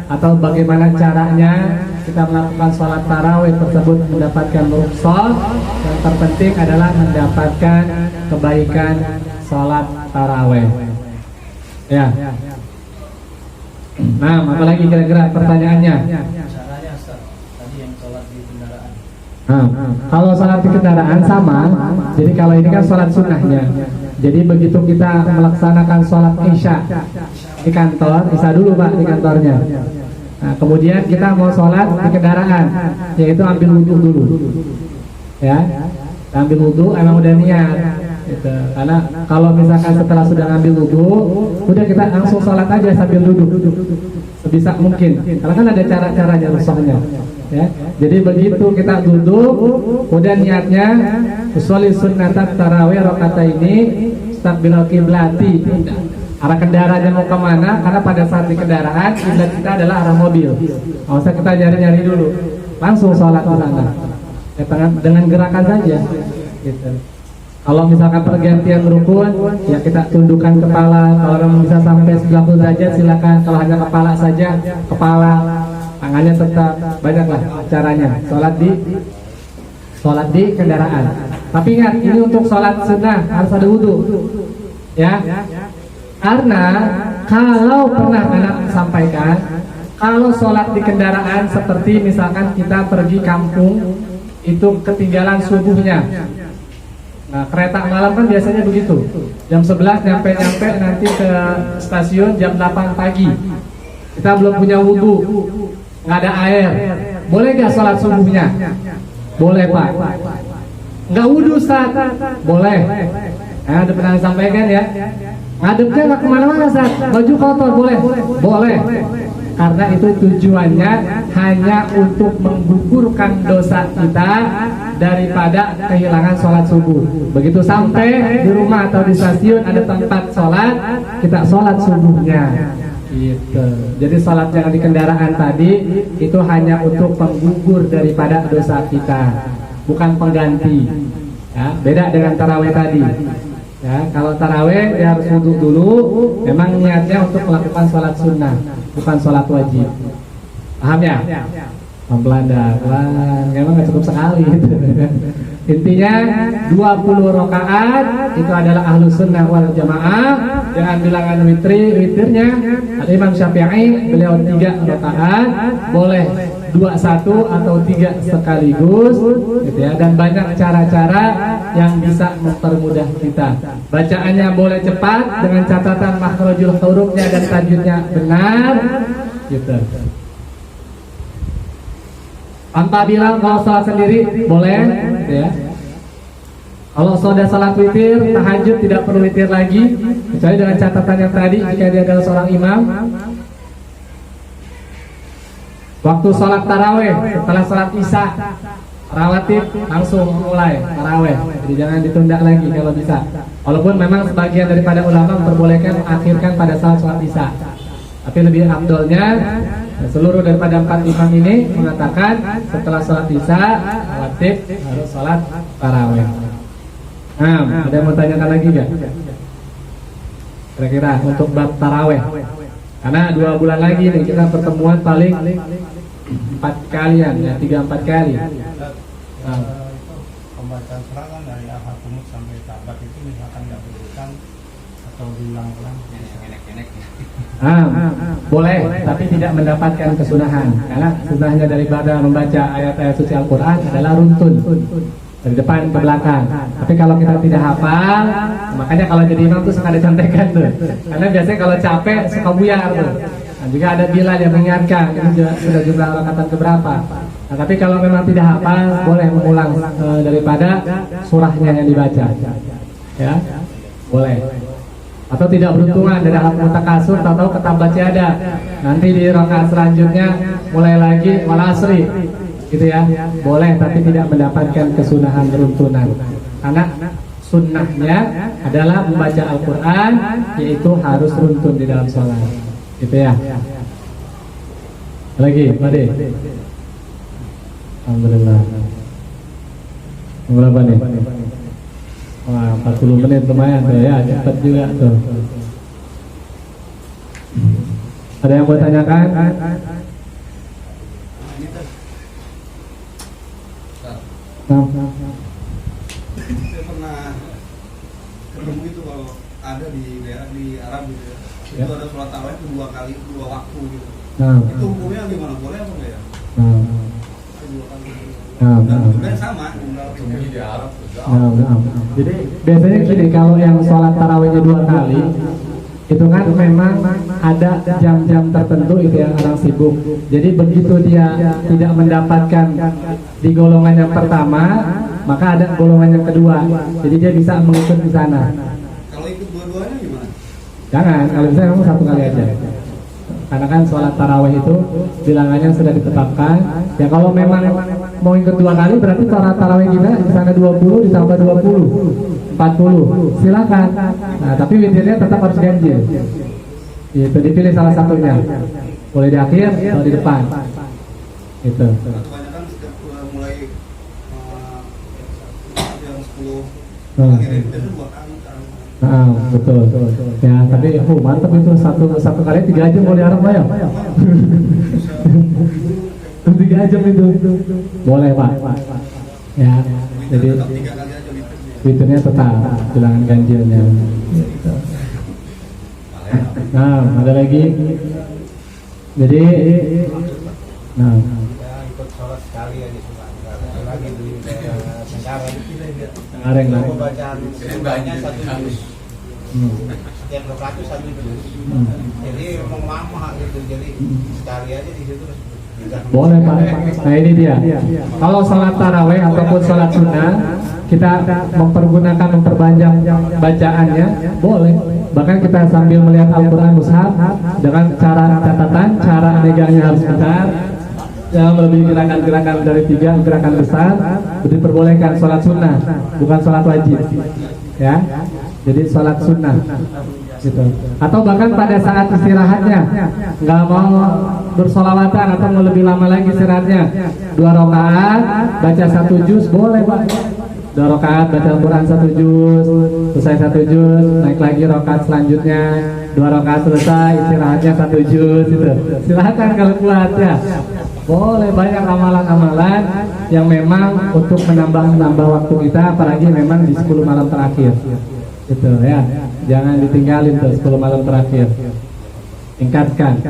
[SPEAKER 2] atau bagaimana caranya kita melakukan sholat tarawih tersebut mendapatkan rukhsah, yang terpenting adalah mendapatkan kebaikan sholat tarawih. Ya. Nah, apalagi kira-kira pertanyaannya?
[SPEAKER 1] Caranya Ustaz, tadi yang sholat di kendaraan.
[SPEAKER 2] Kalau sholat di kendaraan sama, jadi kalau ini kan sholat sunnahnya. Jadi begitu kita melaksanakan sholat isya di kantor, isya dulu Pak di kantornya. Nah, kemudian kita mau sholat di kendaraan, yaitu ambil wudhu dulu. Ya, ambil wudhu emang udah niat. Gitu. Karena kalau misalkan setelah sudah ngambil wudhu, udah kita langsung sholat aja sambil duduk sebisa mungkin. Karena kan ada cara-caranya rukhsahnya. Ya, jadi begitu kita duduk, udah niatnya usolli sunnatat tarawih rakaataini mustaqbilal qiblati. Arah kendaraannya mau kemana? Karena pada saat di kendaraan kiblat kita adalah arah mobil. Nggak usah kita nyari-nyari dulu, langsung sholat di sana. Ya, dengan gerakan saja. Gitu. Kalau misalkan pergantian rukun, ya kita tundukkan kepala. Kalau memang bisa sampai 90 derajat silakan. Kalau hanya kepala saja, kepala, tangannya tetap. Banyaklah caranya. Sholat di kendaraan. Tapi ingat, ini untuk sholat sunnah harus ada wudhu. Ya. Karena kalau pernah anak sampaikan, kalau sholat di kendaraan seperti misalkan kita pergi kampung, itu ketinggalan subuhnya. Nah, kereta malam kan biasanya begitu. Jam 11 nyampe nanti ke stasiun jam 8 pagi. Kita belum punya wudhu, nggak ada air. Boleh nggak sholat subuhnya? Boleh Pak. Nggak wudhu Ustaz? Boleh. Nah, udah pernah sampaikan ya. Ngadepnya nggak kemana-mana Ustaz. Baju kotor boleh? Boleh. Karena itu tujuannya hanya untuk menggugurkan dosa kita daripada kehilangan sholat subuh. Begitu sampai di rumah atau di stasiun ada tempat sholat, kita sholat subuhnya. Gitu. Jadi sholat yang di kendaraan tadi itu hanya untuk penggugur daripada dosa kita, bukan pengganti. Ya, beda dengan tarawih tadi. Ya, kalau tarawih dia harus wudhu dulu, memang niatnya untuk melakukan sholat sunnah, bukan sholat wajib. Paham ya? Pelan-pelan dah, pelan. Memang nggak cukup sekali. Gitu. Intinya 20 rakaat itu adalah ahlus sunnah wal jamaah dengan bilangan witirnya. Imam Syafi'i beliau 3 rakaat, boleh 21 atau 3 sekaligus, gitu ya. Dan banyak cara-cara yang bisa mempermudah kita. Bacaannya boleh cepat dengan catatan makhrajul hurufnya dan tajwidnya benar, gitu. Tanpa bilang kalau sholat sendiri boleh, ya. Kalau sudah sholat witir, tahajud tidak perlu witir lagi, kecuali dengan catatan yang tadi jika dia adalah seorang imam. Waktu sholat taraweh, setelah sholat isya, rawatib langsung mulai taraweh, jadi jangan ditunda lagi kalau bisa. Walaupun memang sebagian daripada ulama memperbolehkan mengakhirkan pada saat sholat isya, tapi lebih afdolnya seluruh daripada 4 imam ini mengatakan setelah sholat isya rawatib harus sholat taraweh. Nah, ada yang mau tanyakan lagi nggak? Kira-kira untuk bab taraweh, karena 2 bulan lagi nih kita pertemuan paling 4 kalian ya, 3-4 kali.
[SPEAKER 3] Pembacaan serangan dari al-Qunut sampai tabat itu misalkan nggak berurutan atau diulang-ulang,
[SPEAKER 2] boleh, tapi tidak mendapatkan kesunahan. Karena sunahnya daripada membaca ayat-ayat suci Al-Quran adalah runtun dari depan ke belakang. Tapi kalau kita tidak hafal, makanya kalau jadi imam tuh suka dicontekan tuh. Karena biasanya kalau capek suka buyar tuh. Nah, juga ada Bilal yang mengingatkan ini sudah jumlah rakatan keberapa. Nah, tapi kalau memang tidak hafal, boleh mengulang daripada surahnya yang dibaca. Ya, boleh. Atau tidak beruntungan dari alat mutakasur atau ketablat ada. Nanti di rakaat selanjutnya mulai lagi wal asri, gitu ya. Boleh, tapi tidak mendapatkan kesunahan beruntunan. Karena sunnahnya adalah membaca Al-Quran, yaitu harus runtun di dalam sholat, gitu ya. Lagi, Made. Alhamdulillah. Berapa nih? Wah, 40 menit lumayan tuh ya, cepat juga tuh. Ada yang mau tanyakan? Nah.
[SPEAKER 4] Saya pernah ketemu itu kalau ada di daerah di Arab gitu ya.
[SPEAKER 2] Ya.
[SPEAKER 4] Itu ada sholat tarawih itu 2 kali 2 waktu gitu.
[SPEAKER 2] Nah.
[SPEAKER 4] Itu hukumnya gimana? Boleh apa enggak ya?
[SPEAKER 2] Nah.
[SPEAKER 4] Ada 2 kali.
[SPEAKER 2] Nah.
[SPEAKER 4] Dan jumlahnya sama, jumlah
[SPEAKER 5] di Arab
[SPEAKER 2] Nah. Jadi biasanya gini, kalau yang sholat tarawihnya 2 kali itu kan memang ada jam-jam tertentu itu yang orang sibuk. Jadi begitu dia tidak mendapatkan di golongan yang pertama, maka ada golongan yang kedua. Jadi dia bisa mengikut di sana.
[SPEAKER 4] Kalau ikut dua-duanya gimana?
[SPEAKER 2] Jangan, kalau bisa kamu 1 kali aja. Karena kan sholat tarawih itu bilangannya sudah ditetapkan. Ya kalau memang mau ikut 2 kali berarti sholat tarawih kita di sana 20 ditambah 20 40. Silakan. Nah, tapi witirnya tetap harus ganjil. Itu dipilih salah satunya. Boleh di akhir atau di depan. Itu.
[SPEAKER 4] Kebanyakan setiap mulai jam 10 akhir itu biasanya 2 kali.
[SPEAKER 2] Nah, betul. Ya, tapi mantap itu satu kali 3 jam boleh Arab ya. 3 jam itu. Boleh, Pak. Ya. Jadi
[SPEAKER 4] Tetap 3 kali aja witirnya.
[SPEAKER 2] witirnya tetap bilangan ganjilnya. Nah, ada lagi. Jadi nah,
[SPEAKER 5] ya ikut sholat sekali aja cuma nggak lagi di daerah Sengkareng.
[SPEAKER 2] Areng lah.
[SPEAKER 5] Coba bacaan surahnya 1 juz. Setiap rakaat itu 1 juz. Jadi emang lama gitu. Jadi sekali aja di situ.
[SPEAKER 2] Boleh, Pak. Nah, ini dia. Kalau sholat tarawih ataupun sholat sunnah, kita memperbanyak bacaannya, boleh. Bahkan kita sambil melihat Al-Quran mushaf dengan cara catatan, cara megangnya harus benar. Yang lebih gerakan-gerakan dari 3 gerakan besar diperbolehkan sholat sunnah, bukan sholat wajib. Ya, jadi sholat sunnah. Gitu. Atau bahkan pada saat istirahatnya nggak mau bersolawatan atau mau lebih lama lagi istirahatnya, 2 rakaat baca 1 juz boleh, Pak. 2 rakaat baca Al-Quran 1 juz, selesai 1 juz, naik lagi rakaat selanjutnya 2 rakaat selesai, istirahatnya 1 juz itu. Silahkan kalau kuat ya. Boleh, banyak amalan-amalan yang memang untuk menambah waktu kita, apalagi memang di 10 malam terakhir. Gitu ya. Jangan ditinggalin tuh 10 malam terakhir. Tingkatkan.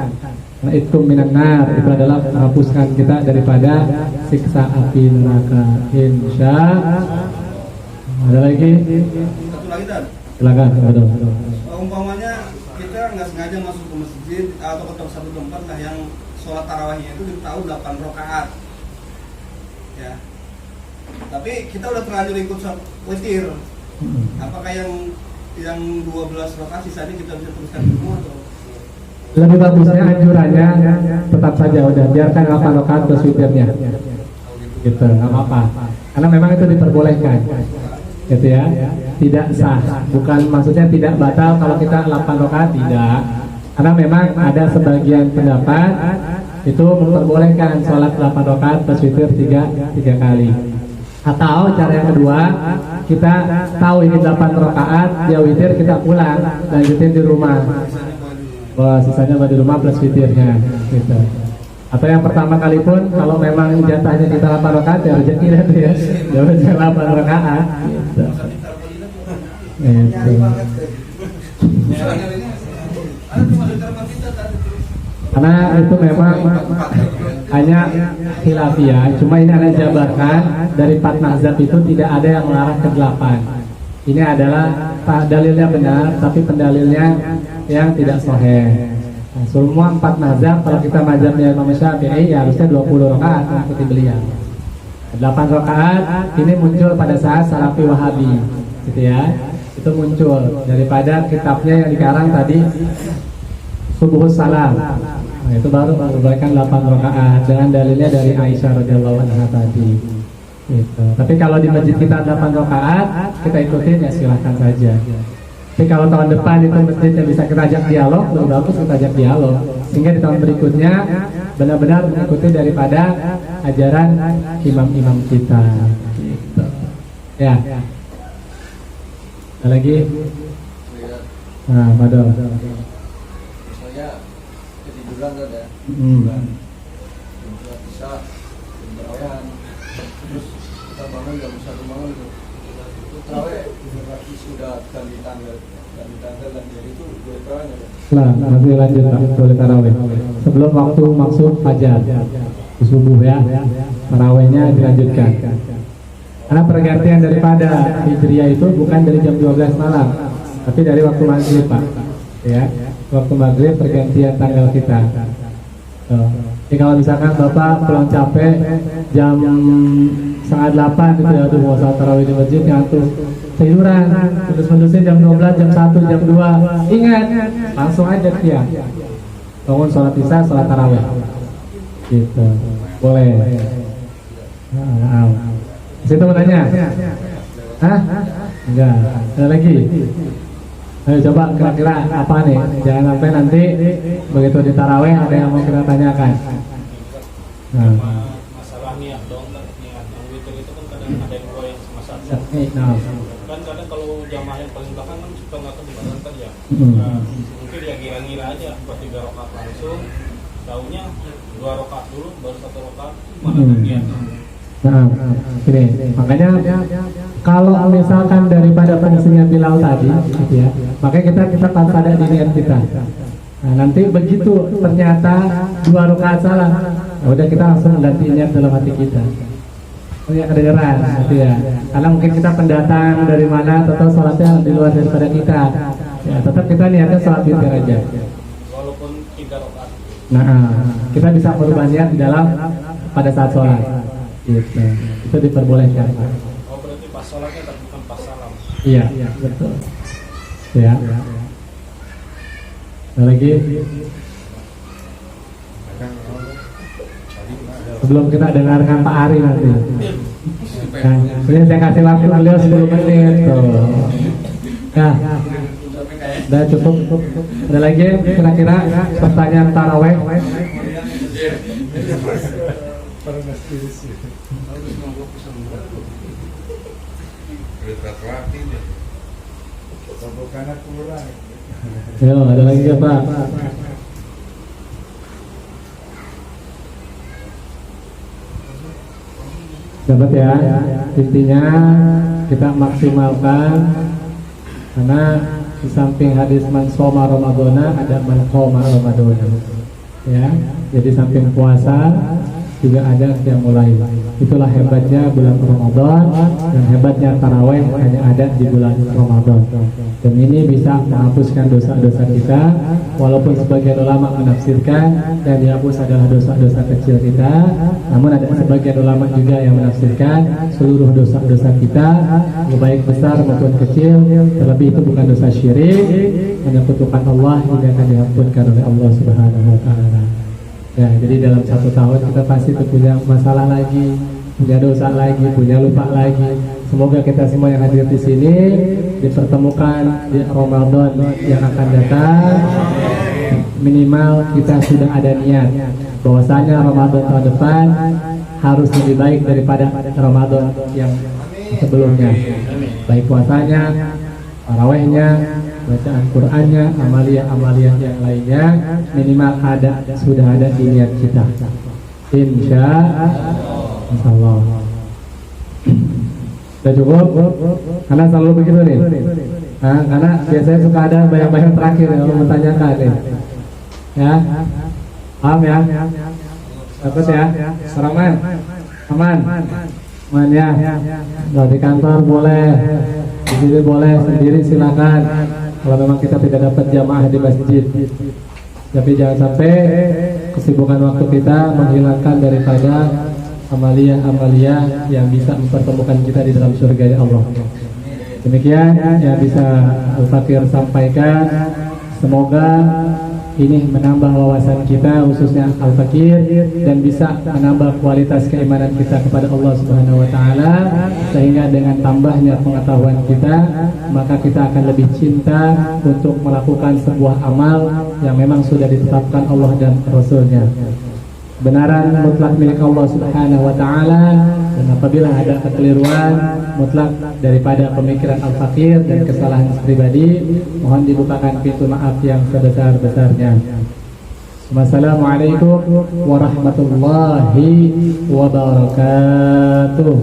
[SPEAKER 2] Karena itu minan nar, itu adalah menghapuskan kita daripada siksa api neraka. Insya. Ada lagi?
[SPEAKER 4] Satu lagi Dan.
[SPEAKER 2] Silakan.
[SPEAKER 4] Umpamanya kita nggak sengaja masuk ke masjid atau ke satu tempat lah yang sholat tarawihnya itu kita tahu 8 rakaat. Ya. Tapi kita udah terlanjur ikut sholat witir. Apakah yang 12 rakaat sisanya kita bisa teruskan di rumah atau?
[SPEAKER 2] Lebih bagusnya anjurannya tetap saja udah biarkan 8 rakaat plus witirnya. Gitu, nggak apa-apa. Karena memang itu diperbolehkan. Gitu ya. Tidak sah. Bukan maksudnya tidak batal kalau kita 8 rakaat, tidak. Karena memang ada sebagian pendapat itu memperbolehkan sholat 8 rakaat plus witir 3 kali. Atau cara yang kedua, kita tahu ini 8 rakaat, dia witir, kita pulang lanjutin di rumah. Wah, sisanya di rumah plus witirnya gitu. Atau yang pertama kali pun kalau memang jatahnya kita 8 rakaat ya rezeki itu ya. Jangan 8 rakaat gitu. Gitu. Karena itu memang hanya khilafiyah, cuma ini ada jabarkan dari 4 mazhab itu tidak ada yang mengarah ke 8. Ini adalah dalilnya benar, tapi pendalilnya yang tidak sahih. Nah, semua 4 mazhab, kalau kita mazhabnya Imam Syafi'i ya harusnya 20 rakaat mengikuti beliau. 8 rakaat ini muncul pada saat Salafi Wahabi, gitu ya. Itu muncul daripada kitabnya yang dikarang tadi Subuhus Salam. Nah, itu baru memperbolehkan 8 rakaat dengan dalilnya dari Aisyah radhiyallahu anha tadi. Gitu. Tapi kalau di masjid kita 8 rakaat, kita ikutin ya silahkan saja. Tapi kalau tahun depan itu masjid yang bisa kita ajak dialog, lebih bagus kita ajak dialog. Sehingga di tahun berikutnya benar-benar mengikuti daripada ajaran imam-imam kita. Gitu. Ya. Ada lagi? Nah, Madol.
[SPEAKER 1] Misalnya ketiduran ada bisa terawih, terus kita bangun jam 1 malam itu terawih sudah ganti tanggal dan jadi itu boleh terawih ada.
[SPEAKER 2] Lah, nanti lanjut Pak, boleh tarawih. Sebelum waktu maksud fajar, subuh ya, tarawihnya dilanjutkan. Karena pergantian daripada Hijriah itu bukan dari jam 12 malam, tapi dari waktu maghrib Pak. Ya, waktu maghrib pergantian tanggal kita. Jadi kalau misalkan Bapak pulang capek jam 7:30 gitu ya, aduh mau salat tarawih di masjid ngantuk, tiduran, terus-menerusnya jam 12, jam 1, jam 2, ingat, langsung aja tiang bangun sholat isya, sholat tarawih gitu, boleh. Situ mau tanya? Hah? Enggak, ada lagi? Ayo coba kira-kira apa nih? Jangan sampai nanti begitu di tarawih ada yang mau kita tanyakan.
[SPEAKER 3] Masalah niat dong, niat yang witir itu kan kadang ada yang dua yang sama satu. Kan kadang kalau jamaah yang paling belakang kan suka nggak kedengaran tadi ya. Mungkin dia ngira-ngira aja buat 3 rakaat langsung, taunya 2 rakaat dulu baru 1 rakaat, mana ada niat.
[SPEAKER 2] Nah, ini makanya kalau misalkan daripada fungsinya Bilal tadi, ya, makanya kita pada di niat kita. Nah, nanti begitu ternyata 2 rakaat salah, ya udah kita langsung ganti niat dalam hati kita. Oh ya kedengeran, gitu ya. Karena mungkin kita pendatang dari mana, atau sholatnya di luar daripada kita, ya tetap kita niatnya sholat witir aja.
[SPEAKER 3] Walaupun 3 rakaat.
[SPEAKER 2] Nah, kita bisa merubah niat di dalam pada saat sholat. Gitu. Itu diperbolehkan.
[SPEAKER 3] Oh berarti pas sholatnya tapi bukan pas salam.
[SPEAKER 2] Iya, betul. Ya. Ada lagi? Sebelum kita dengarkan Pak Ari nanti. Nah, ini saya kasih waktu beliau 10 menit tuh. Nah, udah cukup. Ada lagi kira-kira pertanyaan taraweh? Yo, ada lagi ya Pak? Dapat ya? Intinya kita maksimalkan, karena di samping hadis man shoma Ramadhana ada man qoma Ramadhana. Ya, jadi samping puasa juga ada yang mulai. Itulah hebatnya bulan Ramadan, dan hebatnya tarawih hanya ada di bulan Ramadan. Dan ini bisa menghapuskan dosa-dosa kita, walaupun sebagian ulama menafsirkan yang dihapus adalah dosa-dosa kecil kita, namun ada sebagian ulama juga yang menafsirkan seluruh dosa-dosa kita, baik besar maupun kecil, terlebih itu bukan dosa syirik, menyekutukan Allah, tidak akan diampunkan oleh Allah Subhanahu wa Ta'ala. Ya, jadi dalam 1 tahun kita pasti punya masalah lagi, punya dosa lagi, punya lupa lagi. Semoga kita semua yang hadir di sini dipertemukan di Ramadan yang akan datang. Minimal kita sudah ada niat bahwasanya Ramadan tahun depan harus lebih baik daripada Ramadan yang sebelumnya. Baik puasanya, tarawihnya, bacaan Qur'annya, amalia-amalia yang lainnya minimal sudah ada di niat kita. Insya Allah. Sudah cukup? Karena selalu begitu nih. Nah, karena biasanya suka ada bayang-bayang terakhir yang mau menanyakan nih. Ya, paham ya? Dapat ya? Seraman? Aman? Aman ya? Kalau di kantor boleh, di sini boleh, sendiri silakan. Kalau memang kita tidak dapat jamaah di masjid, tapi jangan sampai kesibukan waktu kita menghilangkan daripada amalia-amalia yang bisa mempertemukan kita di dalam surga Allah. Demikian yang bisa Al-Fakir sampaikan. Semoga ini menambah wawasan kita, khususnya Al-Fakir, dan bisa menambah kualitas keimanan kita kepada Allah Subhanahu wa Ta'ala, sehingga dengan tambahnya pengetahuan kita, maka kita akan lebih cinta untuk melakukan sebuah amal yang memang sudah ditetapkan Allah dan Rasul-Nya. Kebenaran mutlak milik Allah Subhanahu wa taala, dan apabila ada kekeliruan mutlak daripada pemikiran al-fakir dan kesalahan pribadi, mohon dibukakan pintu maaf yang sebesar-besarnya. Wassalamualaikum warahmatullahi wabarakatuh.